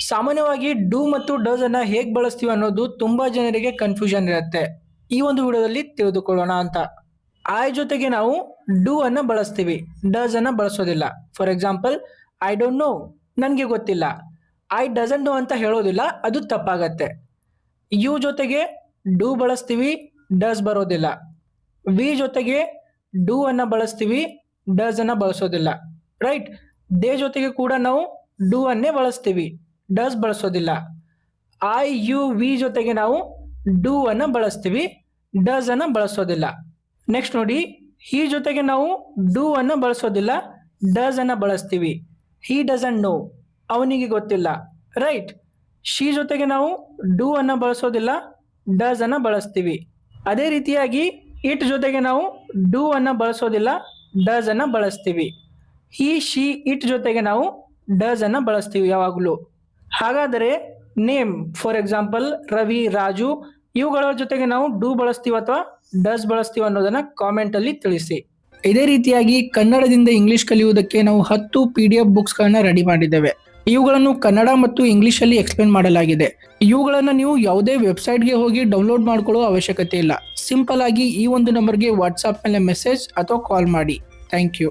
ಸಾಮಾನ್ಯವಾಗಿ ಡೂ ಮತ್ತು ಡಸ್ ಅನ್ನ ಹೇಗೆ ಬಳಸ್ತೀವಿ ಅನ್ನೋದು ತುಂಬಾ ಜನರಿಗೆ ಕನ್ಫ್ಯೂಷನ್ ಇರುತ್ತೆ. ಈ ಒಂದು ವಿಡಿಯೋದಲ್ಲಿ ತಿಳಿದುಕೊಳ್ಳೋಣ ಅಂತ. ಐ ಜೊತೆಗೆ ನಾವು ಡೂ ಅನ್ನ ಬಳಸ್ತೀವಿ, ಡಸ್ ಅನ್ನ ಬಳಸೋದಿಲ್ಲ. For example, I don't know, ನನಗೆ ಗೊತ್ತಿಲ್ಲ. ಐ ಡಸಂಟ್ ನೋ ಅಂತ ಹೇಳೋದಿಲ್ಲ, ಅದು ತಪ್ಪಾಗತ್ತೆ. ಯು ಜೊತೆಗೆ ಡೂ ಬಳಸ್ತೀವಿ, ಡಸ್ ಬರೋದಿಲ್ಲ. ವಿ ಜೊತೆಗೆ ಡೂ ಅನ್ನ ಬಳಸ್ತೀವಿ, ಡಸ್ ಅನ್ನ ಬಳಸೋದಿಲ್ಲ. ರೈಟ್? ದೇ ಜೊತೆಗೆ ಕೂಡ ನಾವು ಡೂ ಅನ್ನೇ ಬಳಸ್ತೀವಿ, ಡಸ್ ಬಳಸೋದಿಲ್ಲ. ಐ ಯು ವಿ ಜೊತೆಗೆ ನಾವು ಡೂ ಅನ್ನ ಬಳಸ್ತೀವಿ, ಡಸ್ ಅನ್ನ ಬಳಸೋದಿಲ್ಲ. ನೆಕ್ಸ್ಟ್ ನೋಡಿ, ಹಿ ಜೊತೆಗೆ ನಾವು ಡೂ ಅನ್ನ ಬಳಸೋದಿಲ್ಲ, ಡಸ್ ಅನ್ನ ಬಳಸ್ತೀವಿ. ಹಿ ಡಸಂಟ್ ನೋ, ಅವನಿಗೆ ಗೊತ್ತಿಲ್ಲ. ರೈಟ್? ಶಿ ಜೊತೆಗೆ ನಾವು ಡೂ ಅನ್ನ ಬಳಸೋದಿಲ್ಲ, ಡಸ್ ಅನ್ನ ಬಳಸ್ತೀವಿ. ಅದೇ ರೀತಿಯಾಗಿ ಇಟ್ ಜೊತೆಗೆ ನಾವು ಡೂ ಅನ್ನ ಬಳಸೋದಿಲ್ಲ, ಡಸ್ ಅನ್ನ ಬಳಸ್ತೀವಿ. ಹಿ ಶಿ ಇಟ್ ಜೊತೆಗೆ ನಾವು ಡಸ್ ಅನ್ನ ಬಳಸ್ತೀವಿ ಯಾವಾಗಲೂ. ಹಾಗಾದರೆ name, for example Ravi, Raju, ಇವುಗಳ ಜೊತೆಗೆ ನಾವು ಡೂ ಬಳಸ್ತೀವಿ ಅಥವಾ ಡಸ್ ಬಳಸ್ತೀವಿ ಅನ್ನೋದನ್ನ ಕಾಮೆಂಟ್ ಅಲ್ಲಿ ತಿಳಿಸಿ. ಇದೇ ರೀತಿಯಾಗಿ ಕನ್ನಡದಿಂದ ಇಂಗ್ಲಿಷ್ ಕಲಿಯುವುದಕ್ಕೆ ನಾವು 10 PDF ಬುಕ್ಸ್ಗಳನ್ನ ರೆಡಿ ಮಾಡಿದ್ದೇವೆ. ಇವುಗಳನ್ನು ಕನ್ನಡ ಮತ್ತು ಇಂಗ್ಲಿಷ್ ಅಲ್ಲಿ ಎಕ್ಸ್ಪ್ಲೇನ್ ಮಾಡಲಾಗಿದೆ. ಇವುಗಳನ್ನು ನೀವು ಯಾವುದೇ ವೆಬ್ಸೈಟ್ಗೆ ಹೋಗಿ ಡೌನ್ಲೋಡ್ ಮಾಡ್ಕೊಳ್ಳೋ ಅವಶ್ಯಕತೆ ಇಲ್ಲ. ಸಿಂಪಲ್ ಆಗಿ ಈ ಒಂದು ನಂಬರ್ಗೆ ವಾಟ್ಸ್ಆಪ್ ಮೇಲೆ ಮೆಸೇಜ್ ಅಥವಾ ಕಾಲ್ ಮಾಡಿ. Thank you.